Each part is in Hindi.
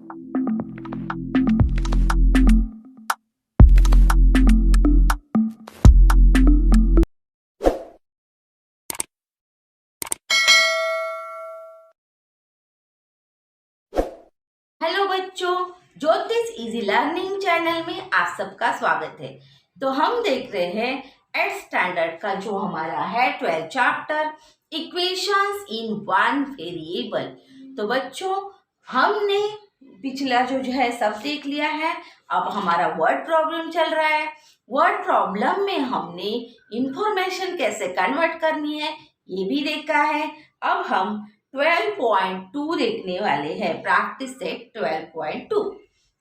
हेलो बच्चों, ज्योतिष इजी लर्निंग चैनल में आप सबका स्वागत है। तो हम देख रहे हैं 8th स्टैंडर्ड का जो हमारा है 12th chapter equations in one variable. तो बच्चों, हमने पिछला जो है सब देख लिया है। अब हमारा वर्ड प्रॉब्लम चल रहा है। वर्ड प्रॉब्लम में हमने इंफॉर्मेशन कैसे कन्वर्ट करनी है ये भी देखा है। अब हम 12.2 देखने वाले हैं, प्रैक्टिस सेट 12.2।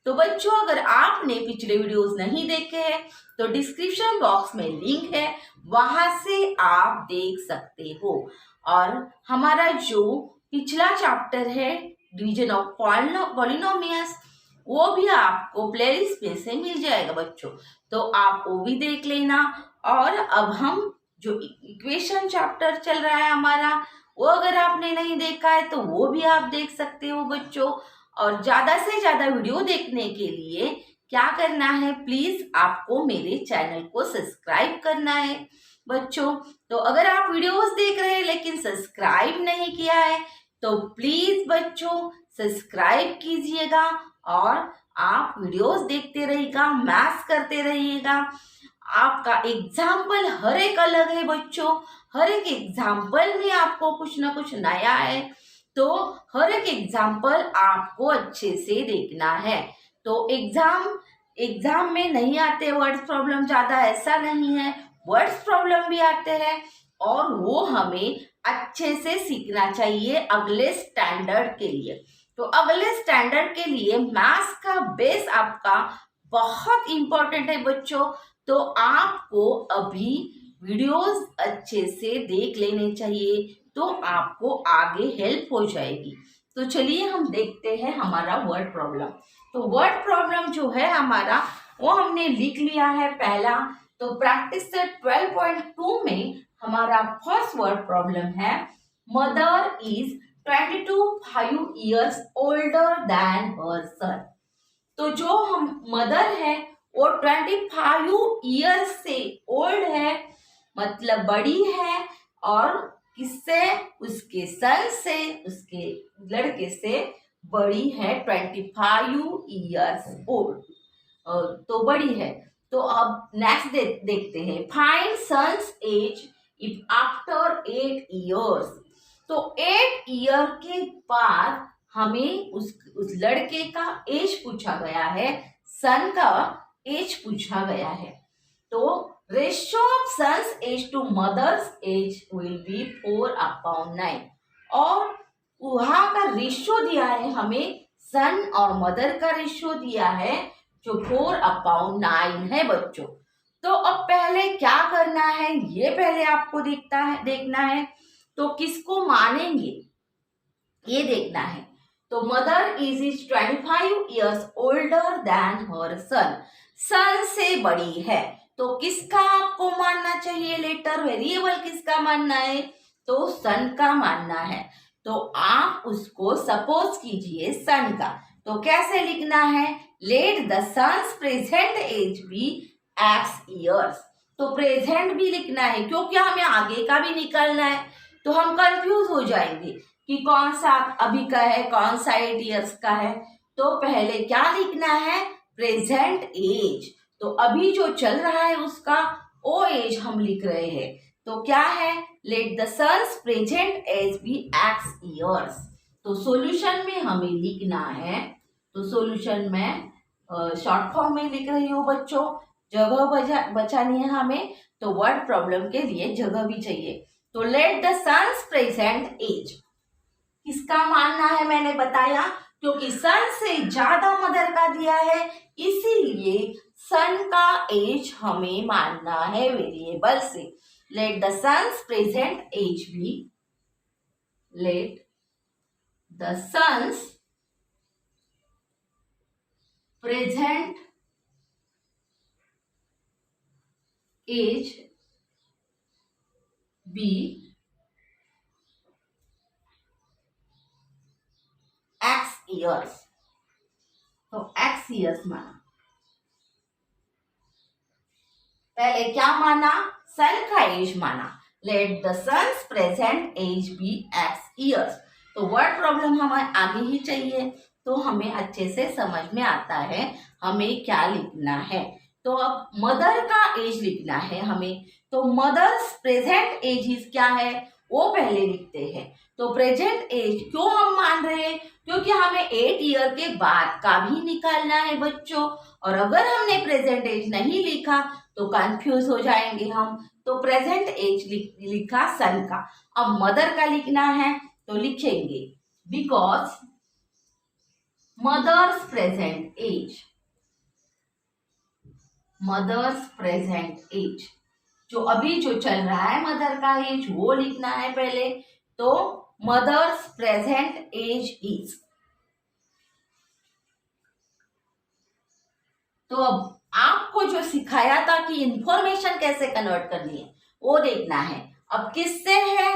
तो बच्चों, अगर आपने पिछले वीडियोस नहीं देखे हैं तो डिस्क्रिप्शन बॉक्स में लिंक है, वहां से आप देख सकते हो। और हमारा जो पिछला चैप्टर है डिवीजन ऑफ पॉलिनोमियल्स, वो भी आपको प्लेलिस्ट में से मिल जाएगा बच्चों, तो आप वो भी देख लेना। और अब हम जो इक्वेशन चैप्टर चल रहा है हमारा, वो अगर आपने नहीं देखा है तो वो भी आप देख सकते हो बच्चों। और ज्यादा से ज्यादा वीडियो देखने के लिए क्या करना है, प्लीज आपको मेरे चैनल को सब्सक्राइब करना है बच्चों। तो अगर आप वीडियोस देख रहे हैं लेकिन सब्सक्राइब नहीं किया है तो प्लीज बच्चों सब्सक्राइब कीजिएगा और आप वीडियोस देखते रहिएगा, मैथ्स करते रहिएगा। आपका एग्जाम्पल हर एक अलग है बच्चों, हर एक एग्जाम्पल में आपको कुछ ना कुछ नया है, तो हर एक एग्जाम्पल आपको अच्छे से देखना है। तो एग्जाम में नहीं आते वर्ड्स प्रॉब्लम ज्यादा, ऐसा नहीं है, वर्ड्स प्रॉब्लम भी आते हैं और वो हमें अच्छे से सीखना चाहिए अगले स्टैंडर्ड के लिए। तो अगले स्टैंडर्ड के लिए मैथ्स का बेस आपका बहुत इंपॉर्टेंट है बच्चों। तो आपको अभी वीडियोस अच्छे से देख लेने चाहिए, तो आपको आगे हेल्प हो जाएगी। तो चलिए हम देखते हैं हमारा वर्ड प्रॉब्लम। तो वर्ड प्रॉब्लम जो है हमारा, वो हमने लिख लिया है पहला। तो प्रैक्टिस सेट 12.2 में हमारा फर्स्ट वर्ड प्रॉब्लम है, mother is 22 years older than her son। तो जो हम मदर है वो 25 ईयर्स से ओल्ड है, मतलब बड़ी है। और किससे? उसके सन से, उसके लड़के से बड़ी है, 25 ईयर्स ओल्ड, तो बड़ी है। तो अब नेक्स्ट देखते हैं, find son's age if after 8 years। तो 8 ईयर के बाद हमें उस लड़के का एज पूछा गया है, सन का एज पूछा गया है। तो ratio of son's age to mother's age will be 4/9। और वहां का रेशियो दिया है हमें, सन और मदर का रेशियो दिया है जो 4/9 है बच्चों। तो अब पहले क्या करना है ये पहले आपको देखना है। तो किसको मानेंगे ये देखना है। तो mother is 25 years older than her son, son से बड़ी है, तो किसका आपको मानना चाहिए? लेटर वेरिएबल किसका मानना है? तो सन का मानना है। तो आप उसको सपोज कीजिए सन का। तो कैसे लिखना है? Let the son's present age be x years। तो प्रेजेंट भी लिखना है क्योंकि हमें आगे का भी निकालना है, तो हम कंफ्यूज हो जाएंगे कि कौन सा अभी का है, कौन सा 8 years का है। तो पहले क्या लिखना है? Present age. तो अभी जो चल रहा है उसका ओ एज हम लिख रहे हैं। तो क्या है? Let the son's present age be x years। तो सॉल्यूशन में हमें लिखना है, तो सॉल्यूशन में शॉर्ट फॉर्म में लिख रही हूँ बच्चों, जगह बचानी है हमें, तो वर्ड प्रॉब्लम के लिए जगह भी चाहिए। तो let the son's present age किसका मानना है मैंने बताया, क्योंकि सन से ज्यादा मदर का दिया है, इसीलिए सन का एज हमें मानना है वेरिएबल से। Let the son's present age be, let the son's present age be x years। तो x ईयर्स माना। पहले क्या माना, सन का एज माना, let the son's present age be x years. तो वर्ड प्रॉब्लम हमें आगे ही चाहिए, तो हमें अच्छे से समझ में आता है हमें क्या लिखना है। तो अब मदर का एज लिखना है हमें, तो मदर्स प्रेजेंट एज इज क्या है वो पहले लिखते हैं। तो प्रेजेंट एज क्यों हम मान रहे हैं, क्योंकि हमें 8 ईयर के बाद का भी निकालना है बच्चों, और अगर हमने प्रेजेंट एज नहीं लिखा तो कंफ्यूज हो जाएंगे हम। तो प्रेजेंट एज लिखा सन का। अब मदर का लिखना है तो लिखेंगे because mother's present age, mother's present age जो अभी जो चल रहा है मदर का एज वो लिखना है पहले। तो मदर्स प्रेजेंट एज इज। तो अब आपको जो सिखाया था कि इंफॉर्मेशन कैसे कन्वर्ट करनी है वो देखना है। अब किससे है,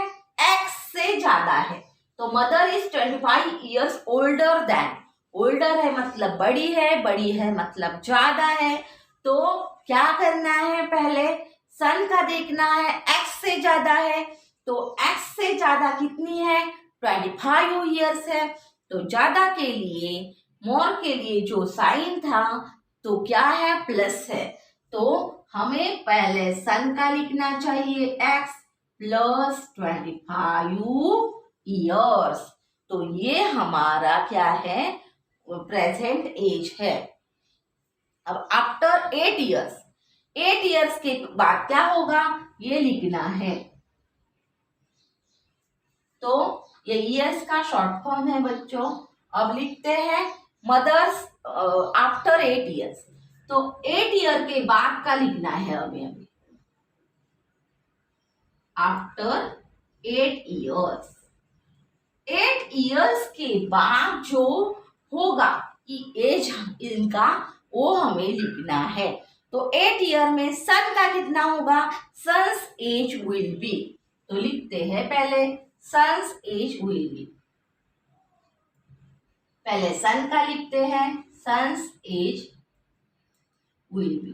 एक्स से ज्यादा है, तो mother is 25 years older than. Older है मतलब बड़ी है मतलब ज्यादा है। तो क्या करना है, पहले सन का देखना है, एक्स से ज्यादा है, तो एक्स से ज्यादा कितनी है, 25 ईयर्स है। तो ज्यादा के लिए, मोर के लिए जो साइन था तो क्या है, प्लस है। तो हमें पहले सन का लिखना चाहिए x प्लस 25 ईयर्स। तो ये हमारा क्या है, प्रेजेंट एज है। अब आफ्टर 8 ईयर्स, 8 ईयर्स के बाद क्या होगा ये लिखना है। तो ये ईयर्स का शॉर्ट फॉर्म है बच्चों। अब लिखते हैं मदर्स आफ्टर 8 ईयर्स, तो 8 ईयर के बाद का लिखना है हमें आफ्टर 8 ईयर्स। 8 ईयर्स के बाद जो होगा एज इनका वो हमें लिखना है। तो 8 ईयर में सन का कितना होगा, सन्स एज विल बी। तो लिखते हैं पहले सन्स एज विल बी। पहले सन का लिखते हैं, सन्स एज विल बी।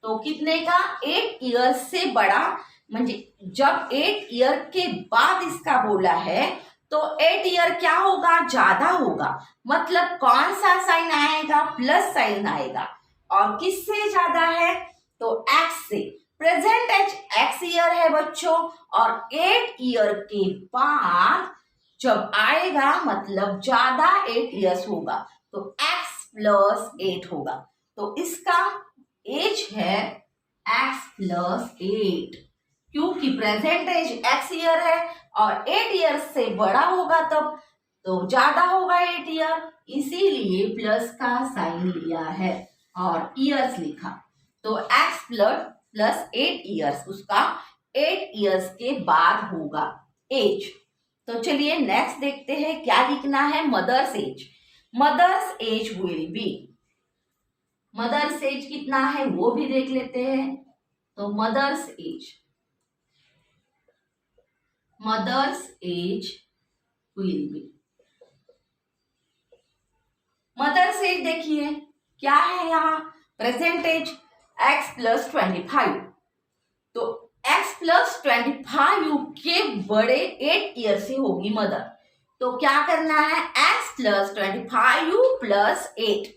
तो कितने का, 8 ईयर से बड़ा, म्हणजे जब 8 ईयर के बाद इसका बोला है तो 8 ईयर क्या होगा, ज्यादा होगा। मतलब कौन सा साइन आएगा, प्लस साइन आएगा। और किससे ज्यादा है, तो एक्स से। प्रेजेंट एज एक्स ईयर है बच्चों, और 8 ईयर के बाद जब आएगा मतलब ज्यादा 8 ईयर्स होगा, तो x प्लस 8 होगा। तो इसका एज है x प्लस 8, क्योंकि प्रेजेंट एज x ईयर है और 8 ईयर से बड़ा होगा तब तो ज्यादा होगा 8 ईयर, इसीलिए प्लस का साइन लिया है और ईयर्स लिखा। तो x प्लस 8 ईयर्स, उसका 8 ईयर्स के बाद होगा एज। तो चलिए नेक्स्ट देखते हैं क्या लिखना है, mother's age. Mother's age will be, mother's age कितना है वो भी देख लेते हैं। तो mother's age will be, mother's age देखिए क्या है यहाँ, प्रेजेंट एज x प्लस 25। तो x प्लस 25 के बड़े 8 ईयर से होगी मदर। तो क्या करना है, x प्लस 25 प्लस 8,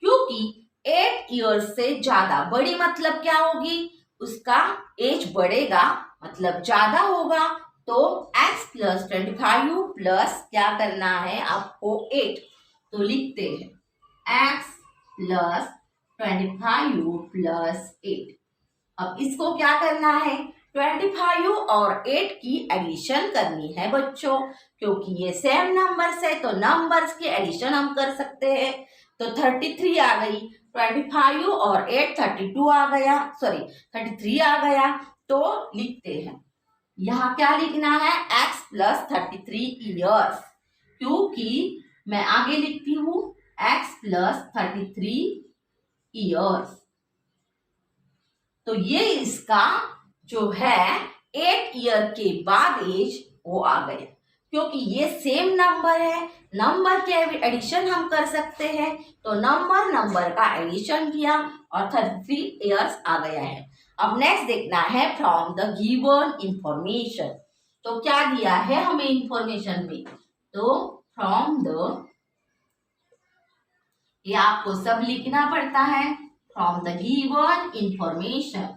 क्योंकि 8 ईयर से ज्यादा, बड़ी मतलब क्या होगी, उसका एज बढ़ेगा मतलब ज्यादा होगा। तो x प्लस 25 प्लस क्या करना है आपको 8। तो लिखते हैं x प्लस 25 प्लस 8। अब इसको क्या करना है, 25 और 8 की एडिशन करनी है बच्चों, क्योंकि ये सेम नंबर्स है तो नंबर्स की एडिशन हम कर सकते हैं। तो 33 आ गई, 25 और 8 32 आ गया, सॉरी 33 आ गया। तो लिखते हैं यहाँ क्या लिखना है, x प्लस 33 ईयर्स, क्योंकि मैं आगे लिखती हूँ x प्लस 33 ईयर्स। तो ये इसका जो है 8 ईयर के बाद एज वो आ गया, क्योंकि ये सेम नंबर है नंबर के एडिशन हम कर सकते हैं, तो नंबर का एडिशन किया और 33 ईयर्स आ गया है। अब नेक्स्ट देखना है फ्रॉम द गिवन इंफॉर्मेशन। तो क्या दिया है हमें इंफॉर्मेशन में, तो फ्रॉम द, ये आपको सब लिखना पड़ता है, from the given information.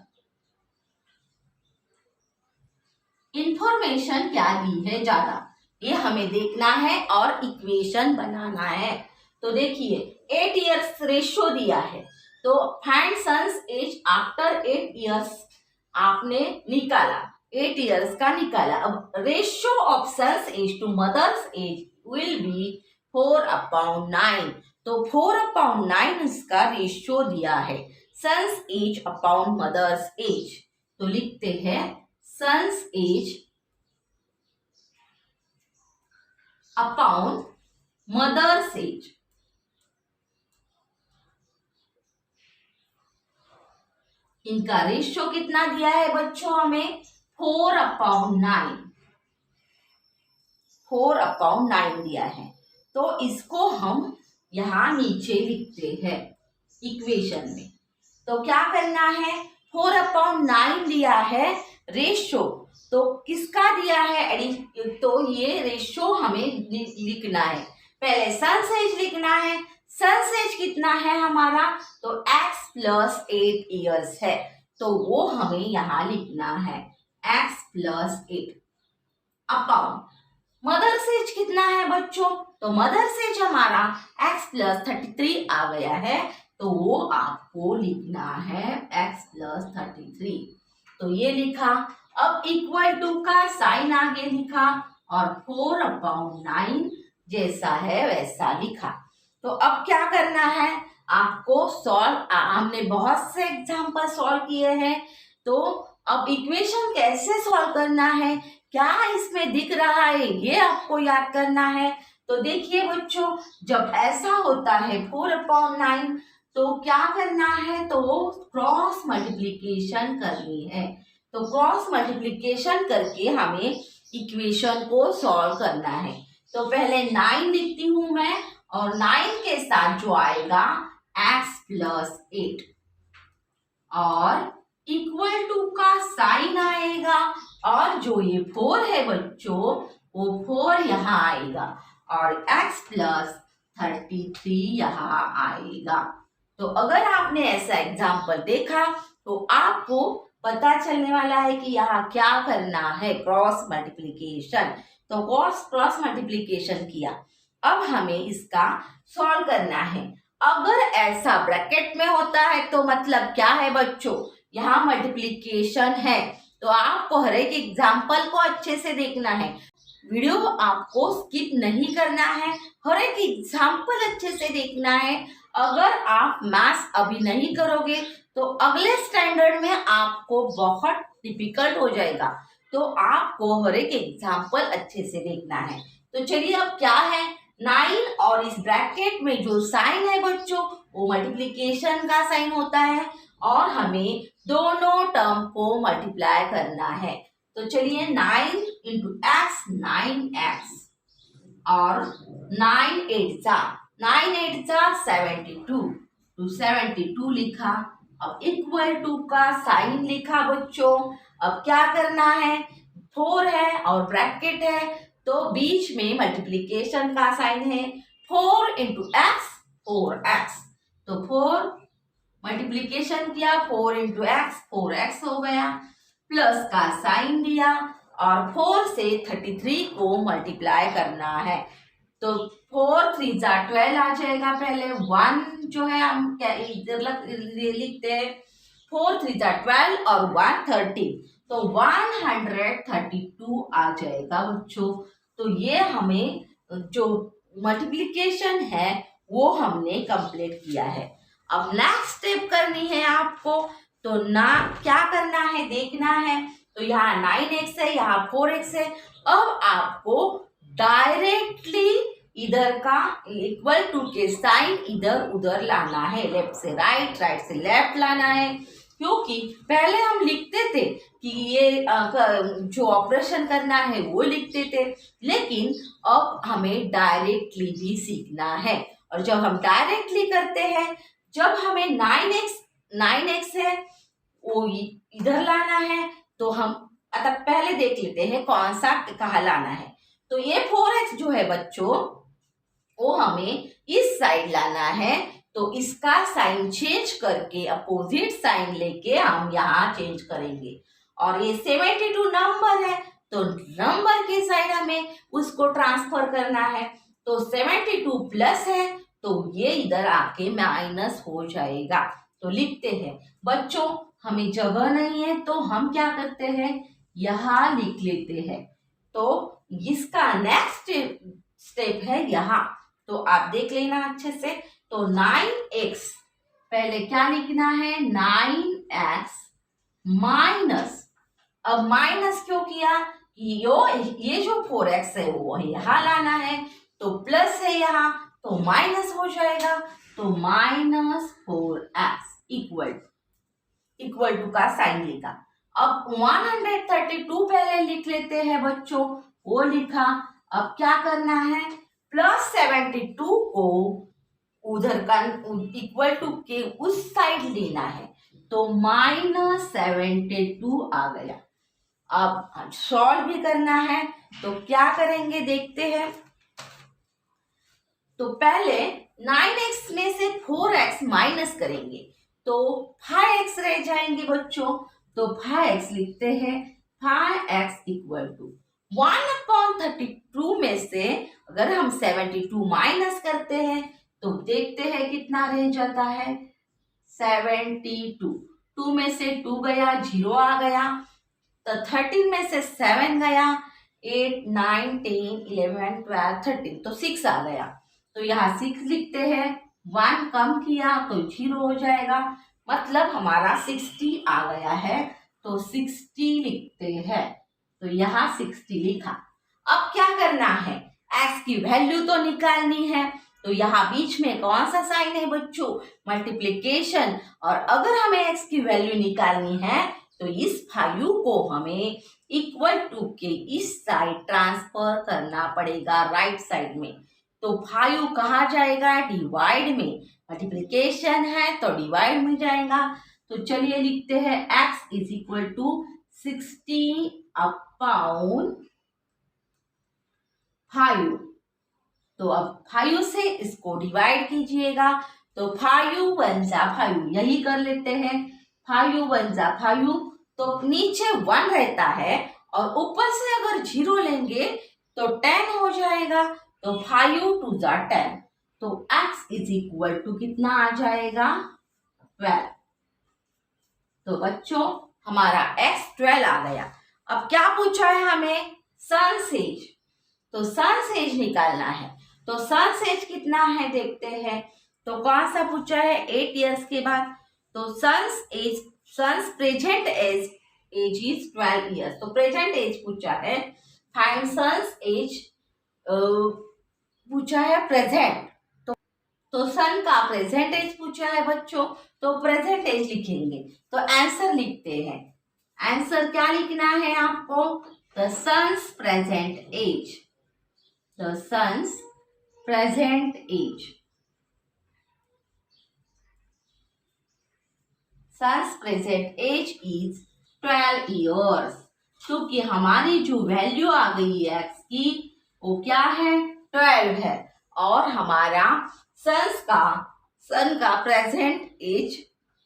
Information क्या दी है ज्यादा, ये हमें देखना है और इक्वेशन बनाना है। तो देखिए 8 इयर्स रेशियो दिया है, तो find son's age after 8 years आपने निकाला, 8 इयर्स का निकाला। अब ratio of son's age to mother's age will be 4/9, तो 4/9 इसका रेशियो दिया है, son's age upon mother's age. तो लिखते हैं son's age upon mother's age. इनका रेशियो कितना दिया है बच्चों हमें, 4/9, 4/9 दिया है। तो इसको हम यहां नीचे लिखते हैं इक्वेशन में। तो क्या करना है, 4/9 दिया है रेशियो, तो किसका दिया है, तो ये रेशियो हमें लिखना है। पहले सन्स एज लिखना है, सन्स एज कितना है हमारा, तो x + 8 इयर्स है, तो वो हमें यहाँ लिखना है x + 8 अपॉन मदर्स एज कितना है बच्चों, तो मदर्स एज हमारा x + 33 आ गया है, तो वो आपको लिखना है x + 33। तो ये लिखा। अब इक्वल टू का साइन आगे लिखा और 4/9 जैसा है वैसा लिखा। तो अब क्या करना है आपको, सॉल्व, हमने बहुत से एग्जाम्पल सॉल्व किए हैं, तो अब इक्वेशन कैसे सॉल्व करना है, क्या इसमें दिख रहा है, ये आपको याद करना है। तो देखिए बच्चों, जब ऐसा होता है 4/9, तो क्या करना है, तो क्रॉस मल्टीप्लीकेशन करनी है। तो क्रॉस मल्टीप्लीकेशन करके हमें इक्वेशन को सॉल्व करना है। तो पहले 9 लिखती हूं मैं, और 9 के साथ जो आएगा x + 8 और इक्वल टू का साइन आएगा, और जो ये 4 है बच्चों, वो 4 यहाँ आएगा और x + 33 यहाँ आएगा। तो अगर आपने ऐसा एग्जाम्पल देखा तो आपको पता चलने वाला है कि यहाँ क्या करना है, क्रॉस मल्टीप्लिकेशन। तो क्रॉस मल्टीप्लिकेशन किया, अब हमें इसका सॉल्व करना है। अगर ऐसा ब्रैकेट में होता है तो मतलब क्या है बच्चों, यहाँ मल्टीप्लिकेशन है, तो आपको हर एक एग्जाम्पल को अच्छे से देखना है, वीडियो आपको स्किप नहीं करना है, हर एक एग्जाम्पल अच्छे से देखना है। अगर आप मैथ्स अभी नहीं करोगे तो अगले स्टैंडर्ड में आपको बहुत डिफिकल्ट हो जाएगा, तो आपको हर एक एग्जाम्पल अच्छे से देखना है। तो चलिए अब क्या है, 9 और इस ब्रैकेट में जो साइन है बच्चों, वो मल्टीप्लिकेशन का साइन होता है, और हमें दोनों टर्म को मल्टीप्लाई करना है। तो चलिए 9 × x 9x और 9 8 72, तो 72 लिखा। अब इक्वल टू का साइन लिखा बच्चों। अब क्या करना है, 4 है और ब्रैकेट है, तो बीच में मल्टीप्लिकेशन का साइन है, 4 × x 4x, तो 4 मल्टीप्लिकेशन किया, 4 × x 4x हो गया, प्लस का साइन दिया और 4 से 33 को मल्टीप्लाई करना है। तो 4 3 12 आ जाएगा, पहले 1 जो है हम क्या इधर लिखते हैं, 4 3 12 और 1 30, तो 132 आ जाएगा बच्चों। तो ये हमें जो मल्टीप्लिकेशन है वो हमने कंप्लीट किया है। अब नेक्स्ट स्टेप करनी है आपको, तो ना क्या करना है देखना है। तो यहाँ 9x है, यहाँ 4x है। अब आपको डायरेक्टली इधर का इक्वल टू के साइन इधर उधर लाना है, लेफ्ट से राइट, राइट से लेफ्ट लाना है। क्योंकि पहले हम लिखते थे कि ये जो ऑपरेशन करना है वो लिखते थे, लेकिन अब हमें डायरेक्टली भी सीखना है। और जब हम डायरेक्टली करते हैं, जब हमें 9x है वो इधर लाना है, तो हम अतः पहले देख लेते हैं कौन सा कहाँ लाना है। तो ये 4x जो है बच्चों, वो हमें इस साइड लाना है। तो इसका साइन चेंज करके अपोजिट साइन लेके हम यहाँ चेंज करेंगे। और ये 72 नंबर है, तो नंबर के साइड हमें उसको ट्रांसफर करना है। तो 72 प्लस है, तो ये इधर आके माइनस हो जाएगा। तो लिखते हैं बच्चों, हमें जगह नहीं है तो हम क्या करते हैं, यहाँ लिख लेते हैं। तो इसका नेक्स्ट स्टेप है यहाँ, तो आप देख लेना अच्छे से। तो 9x पहले क्या लिखना है, 9x माइनस, अब माइनस क्यों किया, ये जो 4x है वो यहाँ लाना है, तो प्लस है यहाँ, तो माइनस हो जाएगा। तो -4x इक्वल टू का साइन लेगा। अब 132 पहले लिख लेते हैं बच्चों, वो लिखा। अब क्या करना है, +72 को उधर का इक्वल टू के उस साइड लेना है, तो -72 आ गया। अब सॉल्व भी करना है, तो क्या करेंगे देखते हैं। तो पहले 9x में से 4x माइनस करेंगे, तो 5x रह जाएंगे बच्चों। तो 5x लिखते हैं, 5x इक्वल टू 1/32 में से अगर हम 72 माइनस करते हैं तो देखते हैं कितना रह जाता है, 72। 2 में से 2 गया, 0 आ गया। तो 13 में से 7 गया, 8 9 10 11 12 13, तो 6 आ गया। तो यहाँ 6 लिखते हैं, 1 कम किया तो 0 हो जाएगा, मतलब हमारा 60 आ गया है। तो 60 लिखते हैं, तो यहाँ 60 लिखा। अब क्या करना है, x की वैल्यू तो निकालनी है। तो यहाँ बीच में कौन सा साइन है बच्चों, मल्टीप्लिकेशन। और अगर हमें x की वैल्यू निकालनी है तो इस 5 को हमें इक्वल टू के इस साइड ट्रांसफर करना पड़ेगा, राइट साइड में। तो 5 कहाँ जाएगा, डिवाइड में। मल्टीप्लिकेशन है तो डिवाइड में जाएगा। तो चलिए लिखते हैं x is equal to 60 upon 5। तो अब 5 से इसको डिवाइड कीजिएगा, तो 5 1 जा 5, यही कर लेते हैं। 5 1 जा 5, तो नीचे 1 रहता है और ऊपर से अगर 0 लेंगे तो 10 हो जाएगा। तो 5 2 जा 10, तो x इज इक्वल टू कितना आ जाएगा, 12। तो बच्चों हमारा x 12 आ गया। अब क्या पूछा है हमें, सन्स एज। तो सन्स एज निकालना है। तो सन्स एज कितना है देखते हैं। तो कौन सा पूछा है, 8 इयर्स के बाद। तो son's present age is 12 years. तो प्रेजेंट एज पूछा है, फाइंड सन्स एज पूछा है प्रेजेंट। तो सन का प्रेजेंट एज पूछा है बच्चों, तो प्रेजेंट एज लिखेंगे। तो आंसर लिखते हैं। आंसर क्या लिखना है आपको, the son's present age. The son's present age, son's present age is 12 years. क्योंकि हमारी जो वैल्यू आ गई है एक्स की, वो क्या है, 12 है। और हमारा सन का प्रेजेंट एज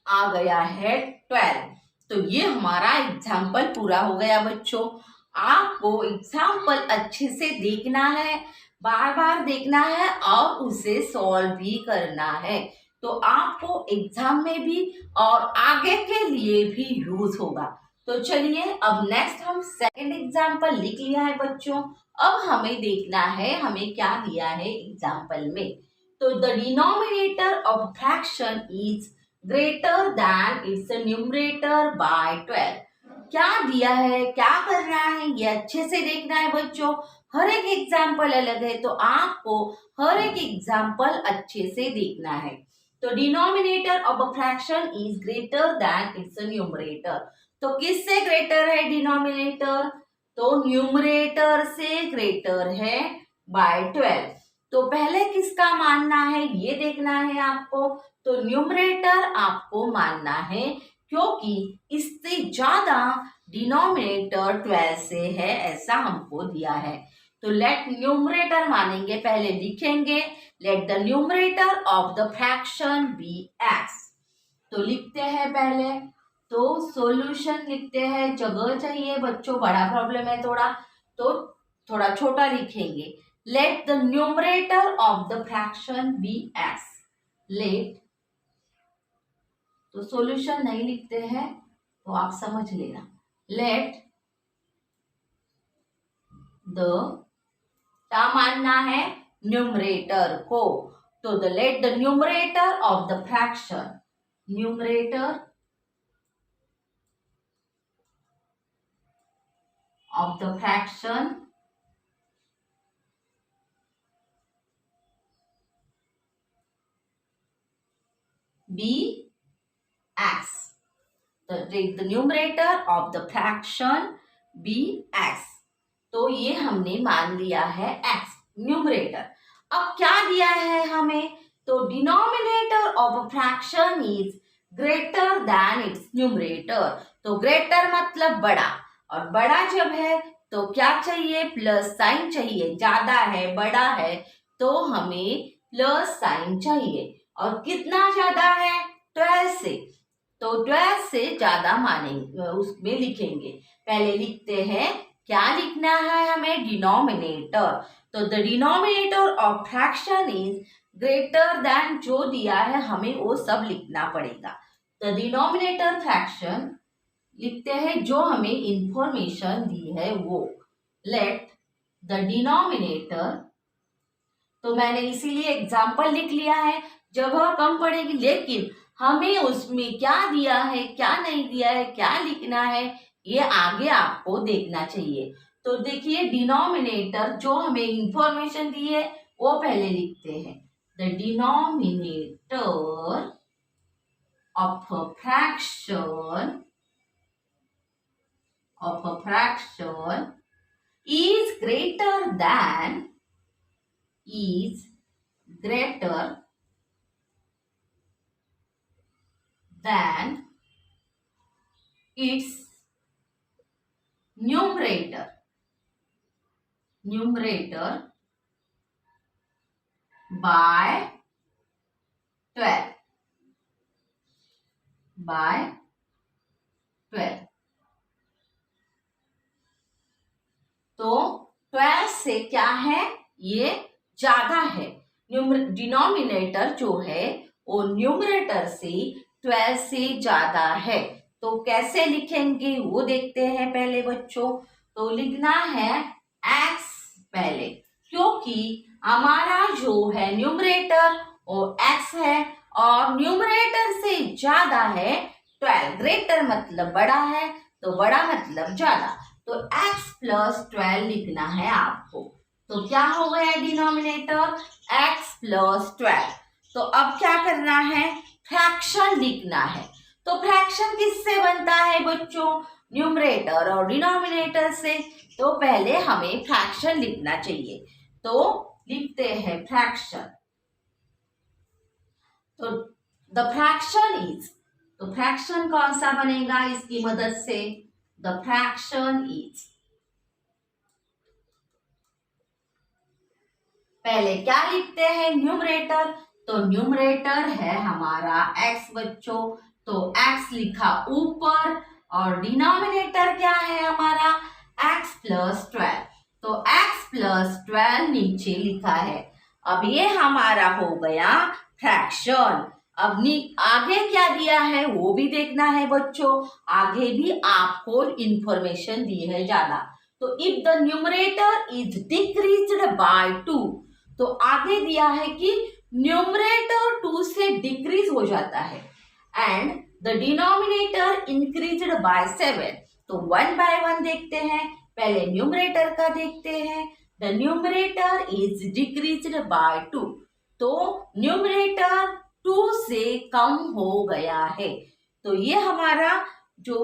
आ गया है 12। तो ये हमारा एग्जाम्पल पूरा हो गया बच्चों। आपको एग्जाम्पल अच्छे से देखना है, बार बार देखना है और उसे सॉल्व भी करना है। तो आपको एग्जाम में भी और आगे के लिए भी यूज होगा। तो चलिए अब नेक्स्ट हम सेकंड एग्जाम्पल लिख लिया है बच्चों। अब हमें देखना है हमें क्या दिया है एग्जाम्पल में। तो the denominator of fraction is greater than it's numerator bye 12। क्या दिया है, क्या करना है, ये अच्छे से देखना है बच्चों। हर एक एग्जाम्पल अलग है, तो आपको हर एक एग्जाम्पल अच्छे से देखना है। तो denominator of a fraction is greater than it's numerator. तो किससे ग्रेटर है डिनोमिनेटर? तो न्यूमरेटर से ग्रेटर है बाय 12। तो पहले किसका मानना है ये देखना है आपको। तो न्यूमरेटर आपको मानना है क्योंकि इससे ज्यादा डिनोमिनेटर 12 से है, ऐसा हमको दिया है। तो लेट न्यूमरेटर मानेंगे, पहले लिखेंगे let the numerator of the fraction be X. तो लिखते हैं पहले, तो सॉल्यूशन लिखते हैं, जगह चाहिए बच्चों, बड़ा प्रॉब्लम है थोड़ा, तो थोड़ा छोटा लिखेंगे। Let the numerator of the fraction be X. Let, तो सॉल्यूशन नहीं लिखते हैं तो आप समझ लेना। लेट द, क्या मानना है? न्यूमरेटर को। तो the late the numerator of the fraction, numerator of the fraction be x. The numerator of the fraction be x. तो ये हमने मान लिया है x न्यूमरेटर। अब क्या दिया है हमें? तो denominator of a fraction is greater than it's numerator. तो ग्रेटर मतलब बड़ा, और बड़ा जब है तो क्या चाहिए? प्लस साइन चाहिए। ज्यादा है, बड़ा है, तो हमें प्लस साइन चाहिए। और कितना ज्यादा है? 12 से। तो 12 से ज्यादा मानेंगे, उसमें लिखेंगे। पहले लिखते हैं, क्या लिखना है हमें? डिनोमिनेटर। तो the denominator of fraction is greater than, जो दिया है हमें वो सब लिखना पड़ेगा। द डिनोमिनेटर फ्रैक्शन लिखते हैं, जो हमें इंफॉर्मेशन दी है वो। लेट द डिनोमिनेटर, तो मैंने इसीलिए एग्जाम्पल लिख लिया है, जगह कम पड़ेगी, लेकिन हमें उसमें क्या दिया है क्या नहीं दिया है, क्या लिखना है, ये आगे आपको देखना चाहिए। तो देखिए, डिनोमिनेटर जो हमें इंफॉर्मेशन दी है वो पहले लिखते हैं। The denominator of a fraction is greater than its numerator by 12 तो 12 से क्या है? ये ज्यादा है। डिनोमिनेटर जो है वो न्यूमरेटर से 12 से ज्यादा है। तो कैसे लिखेंगे वो देखते हैं पहले बच्चों। तो लिखना है x पहले, क्योंकि हमारा जो है न्यूमरेटर वो x है और न्यूमरेटर से ज्यादा है 12। ग्रेटर मतलब बड़ा है, तो बड़ा मतलब ज्यादा। तो x प्लस 12 लिखना है आपको। तो क्या हो गया डिनोमिनेटर? x plus 12। तो अब क्या करना है? फ्रैक्शन लिखना है। तो फ्रैक्शन किससे बनता है बच्चों? न्यूमरेटर और डिनोमिनेटर से। तो पहले हमें फ्रैक्शन लिखना चाहिए, तो लिखते हैं फ्रैक्शन। तो द फ्रैक्शन इज, तो फ्रैक्शन कौन सा बनेगा इसकी मदद से? द फ्रैक्शन इज, पहले क्या लिखते हैं? न्यूमरेटर। तो न्यूमरेटर है हमारा x बच्चों, तो x लिखा ऊपर, और डिनोमिनेटर क्या है हमारा? x plus 12। तो x प्लस 12 नीचे लिखा है। अब ये हमारा हो गया फ्रैक्शन। अब आगे क्या दिया है वो भी देखना है बच्चों। आगे भी आपको इंफॉर्मेशन दी है ज्यादा। तो if the numerator is decreased bye 2, तो आगे दिया है कि न्यूमरेटर 2 से डिक्रीज हो जाता है and the denominator increased by 7। तो 1 बाय 1 देखते हैं। पहले न्यूमरेटर का देखते हैं। The numerator is decreased bye 2। तो न्यूमरेटर 2 से कम हो गया है। तो ये हमारा जो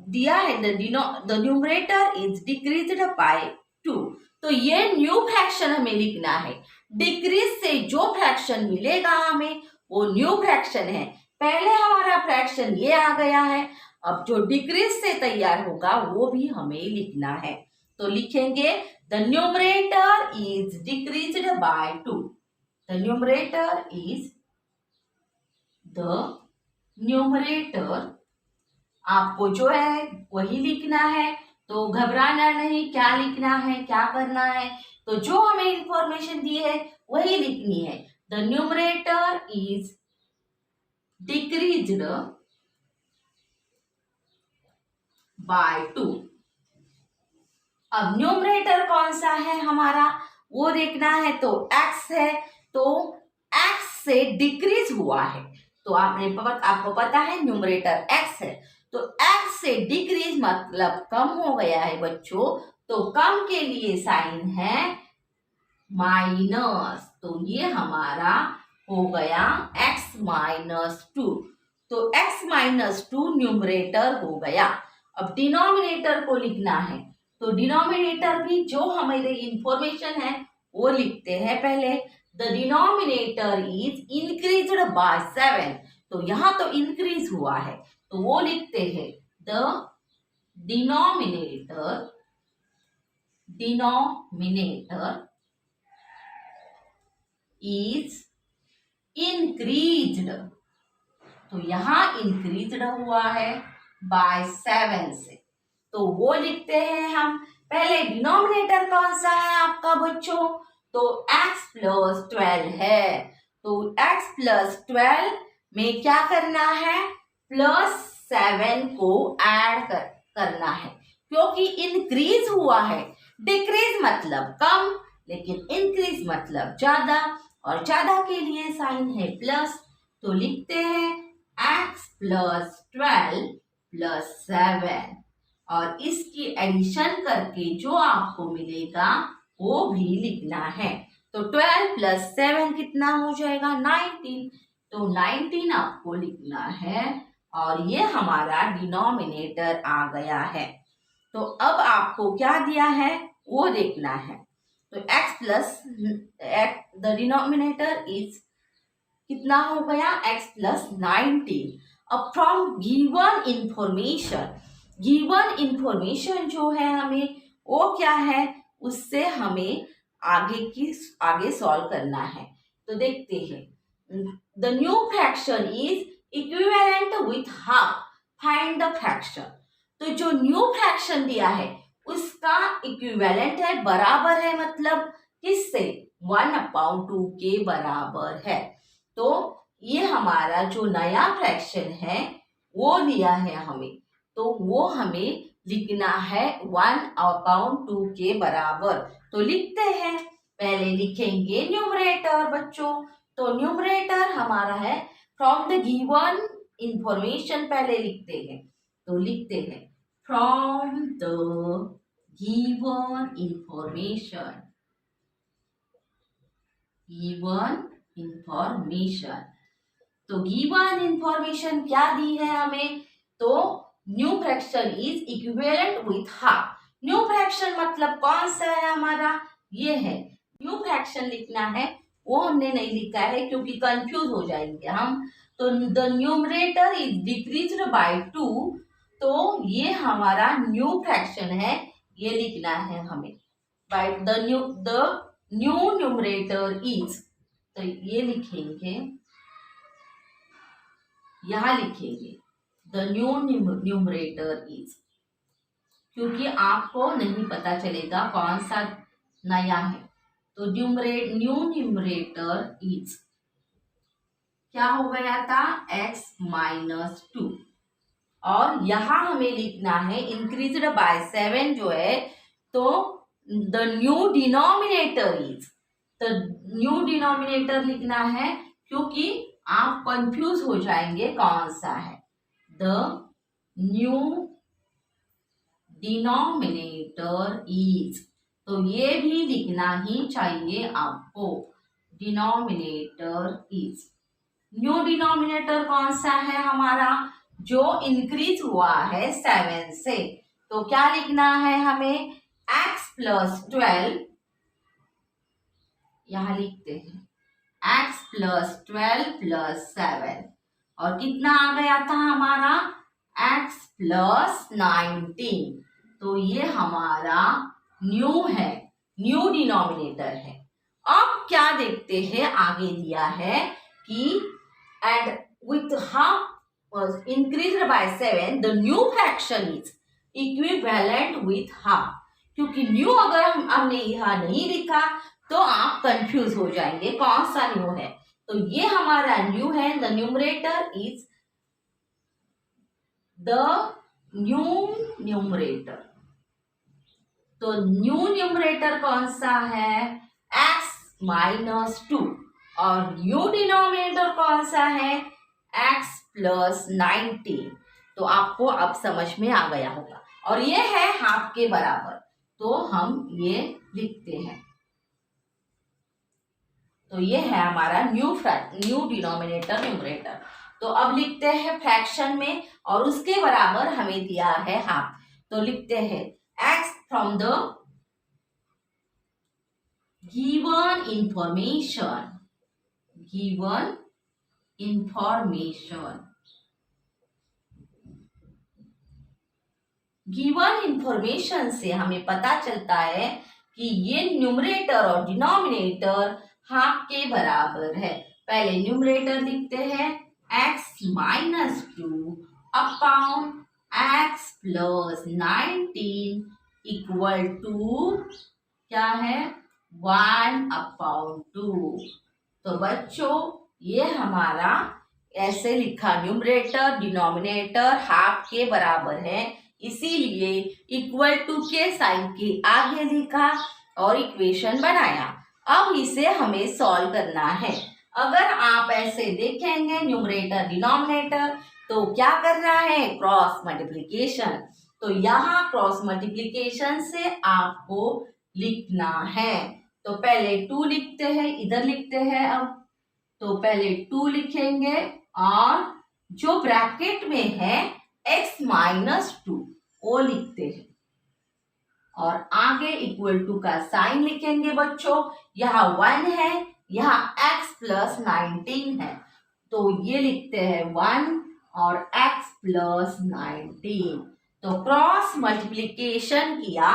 दिया है the numerator is decreased bye 2। तो ये न्यू फ्रैक्शन हमें लिखना है। डिक्रीज से जो फ्रैक्शन मिलेगा हमें वो न्यू फ्रैक्शन है। पहले हमारा फ्रैक्शन ये आ गया है, अब जो डिक्रीज से तैयार होगा वो भी हमें लिखना है। तो लिखेंगे the numerator is decreased bye 2। The numerator is the numerator, आपको जो है वही लिखना है। तो घबराना नहीं, क्या लिखना है, क्या करना है, तो जो हमें इंफॉर्मेशन दी है वही लिखनी है। The numerator is decreased bye 2। अब न्यूमरेटर कौन सा है हमारा वो देखना है। तो x है, तो x से डिक्रीज हुआ है। तो आपको पता है न्यूमरेटर x है, तो x से डिक्रीज मतलब कम हो गया है बच्चों। तो कम के लिए साइन है माइनस, तो ये हमारा हो गया x माइनस 2। तो x माइनस 2 न्यूमरेटर हो गया। अब डिनोमिनेटर को लिखना है, तो डिनोमिनेटर भी जो हमारे इंफॉर्मेशन है वो लिखते हैं पहले। The denominator is increased by 7। तो यहाँ तो इंक्रीज हुआ है, तो वो लिखते हैं द डिनोमिनेटर इज इंक्रीज्ड। तो यहाँ इंक्रीज्ड हुआ है बाय 7 से, तो वो लिखते हैं हम। पहले डिनोमिनेटर कौन सा है आपका बच्चों, तो x प्लस 12 है। तो x प्लस 12 में क्या करना है, प्लस 7 को ऐड करना है, क्योंकि इंक्रीज हुआ है। डिक्रीज मतलब कम, लेकिन इंक्रीज मतलब ज्यादा, और ज्यादा के लिए साइन है प्लस। तो लिखते हैं x प्लस 12 प्लस 7, और इसकी एडिशन करके जो आपको मिलेगा वो भी लिखना है। तो 12 प्लस 7 कितना हो जाएगा, 19। तो 19 आपको लिखना है, और ये हमारा डिनोमिनेटर आ गया है। तो अब आपको क्या दिया है वो देखना है। तो x plus the denominator is कितना हो गया, x प्लस 19। अब फ्रॉम गिवन इंफॉर्मेशन जो है हमें वो क्या है, उससे हमें आगे सॉल्व करना है। तो देखते हैं, the new fraction is equivalent with half, find the fraction. तो जो न्यू फ्रैक्शन दिया है उसका इक्विवेलेंट है, बराबर है, मतलब किससे, 1/2 के बराबर है। तो ये हमारा जो नया फ्रैक्शन है वो दिया है हमें, तो वो हमें लिखना है 1/2 के बराबर। तो लिखते हैं, पहले लिखेंगे न्यूमरेटर बच्चों। तो न्यूमरेटर हमारा है फ्रॉम द गिवन इंफॉर्मेशन, पहले लिखते हैं। तो लिखते हैं फ्रॉम द गिवन इंफॉर्मेशन, तो गिवन इंफॉर्मेशन क्या दी है हमें, तो new fraction is equivalent with half. New fraction मतलब कौन सा है हमारा, ये है। न्यू फ्रैक्शन लिखना है, वो हमने नहीं लिखा है क्योंकि कंफ्यूज हो जाएंगे हम। तो the numerator is decreased bye 2, तो ये हमारा न्यू फ्रैक्शन है, ये लिखना है हमें। By the new numerator is, तो ये लिखेंगे, यहां लिखेंगे द न्यू न्यूमरेटर इज, क्योंकि आपको नहीं पता चलेगा कौन सा नया है। तो न्यू न्यूमरेटर इज क्या हो गया था, x माइनस 2, और यहां हमें लिखना है इंक्रीज्ड बाय 7 जो है, तो द न्यू डिनोमिनेटर इज, तो न्यू डिनोमिनेटर लिखना है क्योंकि आप कंफ्यूज हो जाएंगे कौन सा है। द न्यू डिनोमिनेटर इज, तो ये भी लिखना ही चाहिए आपको, डिनोमिनेटर इज। न्यू डिनोमिनेटर कौन सा है हमारा, जो इंक्रीज हुआ है 7 से। तो क्या लिखना है हमें, x प्लस 12, यहां लिखते हैं x प्लस 12 प्लस 7, और कितना आ गया था हमारा x प्लस 19। तो ये हमारा न्यू है, न्यू डिनोमिनेटर है। अब क्या देखते हैं, आगे दिया है कि and with half was increased by 7, the new fraction is equivalent with half। क्योंकि न्यू अगर हमने यहाँ नहीं लिखा तो आप कंफ्यूज हो जाएंगे कौन सा न्यू है। तो ये हमारा न्यू है, the numerator is the new numerator. तो न्यू न्यूमरेटर कौन सा है, x माइनस 2, और न्यू डिनोमिनेटर कौन सा है, x प्लस 19। तो आपको अब समझ में आ गया होगा, और ये है हाफ के बराबर, तो हम ये लिखते हैं। तो ये है हमारा न्यू डिनोमिनेटर न्यूमरेटर। तो अब लिखते हैं फ्रैक्शन में, और उसके बराबर हमें दिया है हाफ। तो लिखते हैं x from the given information, given information, given information से हमें पता चलता है कि ये न्यूमरेटर और डिनोमिनेटर हाफ के बराबर है। पहले न्यूमरेटर लिखते हैं x minus 2 upon x plus 19 equal to क्या है, 1 अपॉन 2। तो बच्चों ये हमारा ऐसे लिखा, न्यूमरेटर डिनोमिनेटर हाफ के बराबर है, इसीलिए इक्वल टू के साइन के आगे लिखा और इक्वेशन बनाया। अब इसे हमें सॉल्व करना है। अगर आप ऐसे देखेंगे न्यूमरेटर डिनोमिनेटर, तो क्या करना है, क्रॉस मल्टीप्लिकेशन। तो यहाँ क्रॉस मल्टीप्लिकेशन से आपको लिखना है। तो पहले 2 लिखते हैं, इधर लिखते हैं। अब तो पहले 2 लिखेंगे, और जो ब्रैकेट में है x माइनस 2 वो लिखते हैं, और आगे इक्वल टू का साइन लिखेंगे बच्चों। यहाँ 1 है, यहाँ x प्लस 19 है, तो ये लिखते हैं 1 और x प्लस 19। तो क्रॉस मल्टीप्लिकेशन किया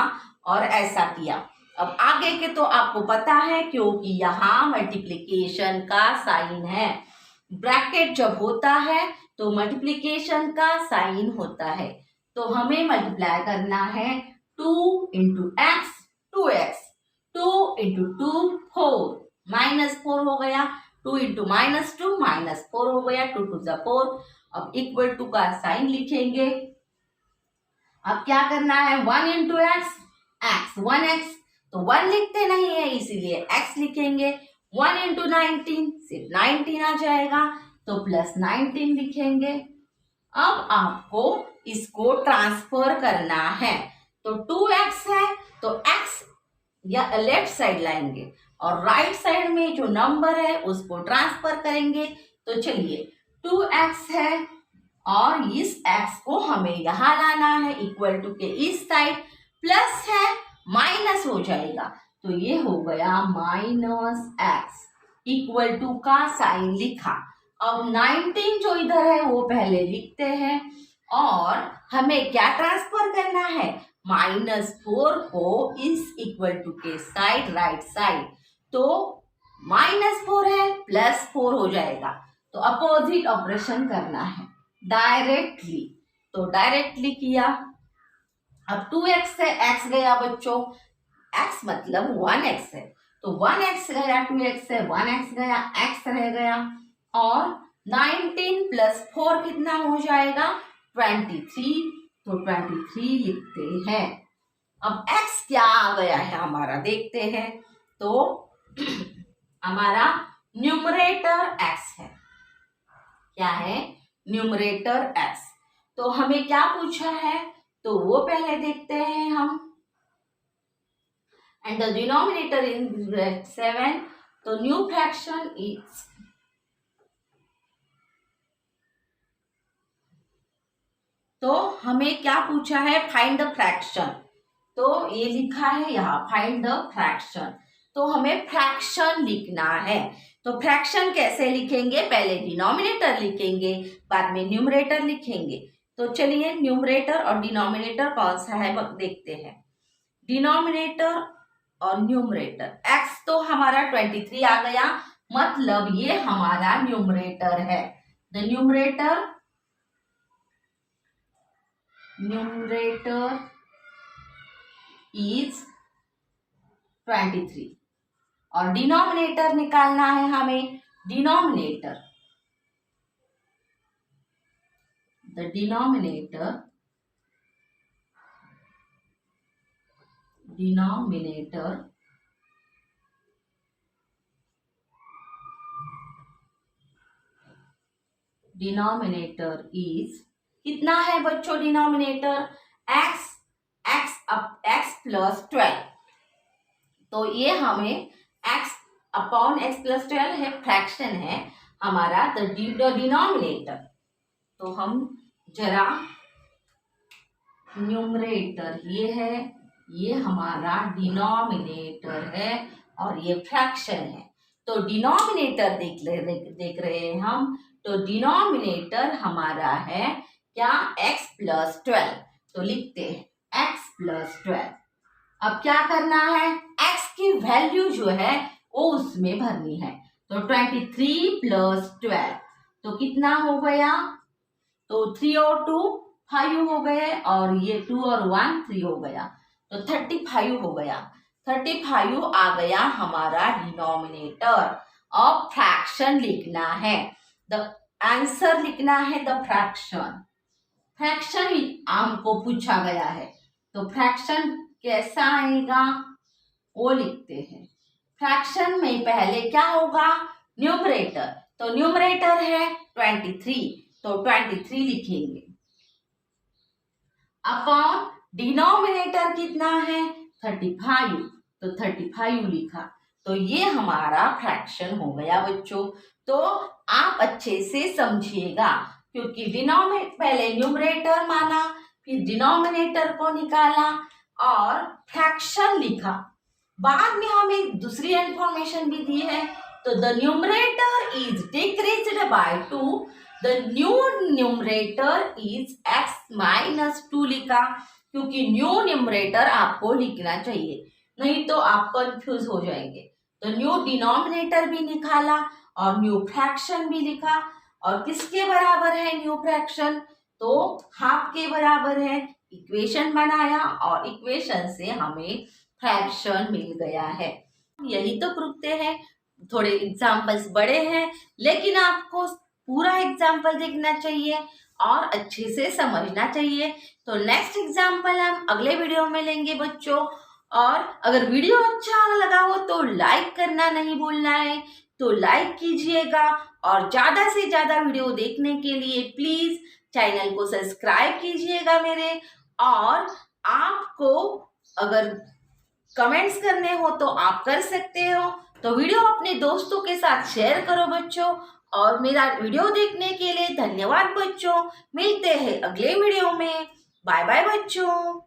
और ऐसा किया। अब आगे के तो आपको पता है, क्योंकि यहाँ मल्टीप्लिकेशन का साइन है। ब्रैकेट जब होता है तो मल्टीप्लिकेशन का साइन होता है। तो हमें मल्टीप्लाई करना है 2 into x, 2x, 2 into 2 4, minus 4 हो गया, 2 इंटू माइनस 2 माइनस 4 हो गया, 2 टू 4। अब इक्वल टू का साइन लिखेंगे। अब क्या करना है, 1 इंटू एक्स, एक्स 1x, तो 1 लिखते नहीं है इसीलिए x लिखेंगे। 1 इंटू 19 सिर्फ 19 आ जाएगा, तो प्लस 19 लिखेंगे। अब आपको इसको ट्रांसफर करना है। तो 2x है तो x या लेफ्ट साइड लाएंगे, और राइट साइड में जो नंबर है उसको ट्रांसफर करेंगे। तो चलिए 2x है, और इस x को हमें यहाँ लाना है इक्वल टू के इस साइड, प्लस है माइनस हो जाएगा, तो ये हो गया माइनस x इक्वल टू का साइन लिखा। अब 19 जो इधर है वो पहले लिखते हैं, और हमें क्या ट्रांसफर करना है, -4 को इस इक्वल टू के साइड राइट साइड, तो -4 है +4 हो जाएगा। तो अपोजिट ऑपरेशन करना है डायरेक्टली, तो डायरेक्टली किया। अब 2x से x गया बच्चों, x मतलब 1x है, तो 1x गया, 2x से 1x गया, x रह गया, और 19 प्लस 4 कितना हो जाएगा, 23, तो 23 लिखते हैं। अब x क्या आ गया है हमारा, देखते हैं। तो हमारा न्यूमरेटर x है, क्या है, न्यूमरेटर x। तो हमें क्या पूछा है, तो वो पहले देखते हैं हम। एंड द डिनोमिनेटर इज 7, तो न्यू फ्रैक्शन इज तो हमें क्या पूछा है, फाइंड द फ्रैक्शन। तो ये लिखा है यहाँ फाइंड द फ्रैक्शन, तो हमें फ्रैक्शन लिखना है। तो फ्रैक्शन कैसे लिखेंगे, पहले डिनोमिनेटर लिखेंगे, बाद में न्यूमरेटर लिखेंगे। तो चलिए न्यूमरेटर और डिनोमिनेटर कौन सा है देखते हैं। डिनोमिनेटर और न्यूमरेटर, x तो हमारा 23 आ गया, मतलब ये हमारा न्यूमरेटर है। द न्यूमरेटर इज 23 और डिनोमिनेटर निकालना है हमें। डिनोमिनेटर, द डिनोमिनेटर इज, कितना है बच्चों डिनोमिनेटर, x प्लस 12। तो ये हमें x अपॉन x प्लस 12 है, फ्रैक्शन है हमारा द डिनोमिनेटर। तो हम जरा न्यूमरेटर ये है, ये हमारा डिनोमिनेटर है और ये फ्रैक्शन है। तो डिनोमिनेटर देख रहे हैं हम, तो डिनोमिनेटर हमारा है क्या, x प्लस 12। तो लिखते हैं x प्लस 12। अब क्या करना है, x की वैल्यू जो है वो उसमें भरनी है। तो 23 प्लस 12 तो कितना हो गया, तो 3 और 2 5 हो गए, और ये 2 और 1 3 हो गया, तो 35 हो गया। 35 आ गया हमारा डिनोमिनेटर। अब फ्रैक्शन लिखना है, द आंसर लिखना है द फ्रैक्शन। फ्रैक्शन हमको पूछा गया है, तो फ्रैक्शन कैसा आएगा वो लिखते हैं। फ्रैक्शन में पहले क्या होगा, न्यूमरेटर, तो न्यूमरेटर है 23, तो 23 लिखेंगे, अपॉन डिनोमिनेटर कितना है 35, तो 35 लिखा। तो ये हमारा फ्रैक्शन हो गया बच्चों। तो आप अच्छे से समझिएगा, क्योंकि पहले न्यूमरेटर माना, फिर डिनोमिनेटर को निकाला और फ्रैक्शन लिखा। बाद में हमें दूसरी इंफॉर्मेशन भी दी है, तो the numerator is decreased bye 2, the new numerator is x minus 2 लिखा, क्योंकि न्यू न्यूमरेटर आपको लिखना चाहिए, नहीं तो आप कंफ्यूज हो जाएंगे। तो न्यू डिनोमिनेटर भी निकाला और न्यू फ्रैक्शन भी लिखा। और किसके बराबर है न्यू फ्रैक्शन, तो हाफ के बराबर है। इक्वेशन बनाया और इक्वेशन से हमें फ्रैक्शन मिल गया है। यही तो प्रूफते हैं, थोड़े एग्जाम्पल्स बड़े हैं, लेकिन आपको पूरा एग्जाम्पल देखना चाहिए और अच्छे से समझना चाहिए। तो नेक्स्ट एग्जाम्पल हम अगले वीडियो में लेंगे बच्चों। और अगर वीडियो अच्छा लगा हो तो लाइक करना नहीं भूलना है, तो लाइक कीजिएगा। और ज़्यादा से ज़्यादा वीडियो देखने के लिए प्लीज़ चैनल को सब्सक्राइब कीजिएगा मेरे। और आपको अगर कमेंट्स करने हो तो आप कर सकते हो। तो वीडियो अपने दोस्तों के साथ शेयर करो बच्चों। और मेरा वीडियो देखने के लिए धन्यवाद बच्चों। मिलते हैं अगले वीडियो में। बाय बाय बच्चों।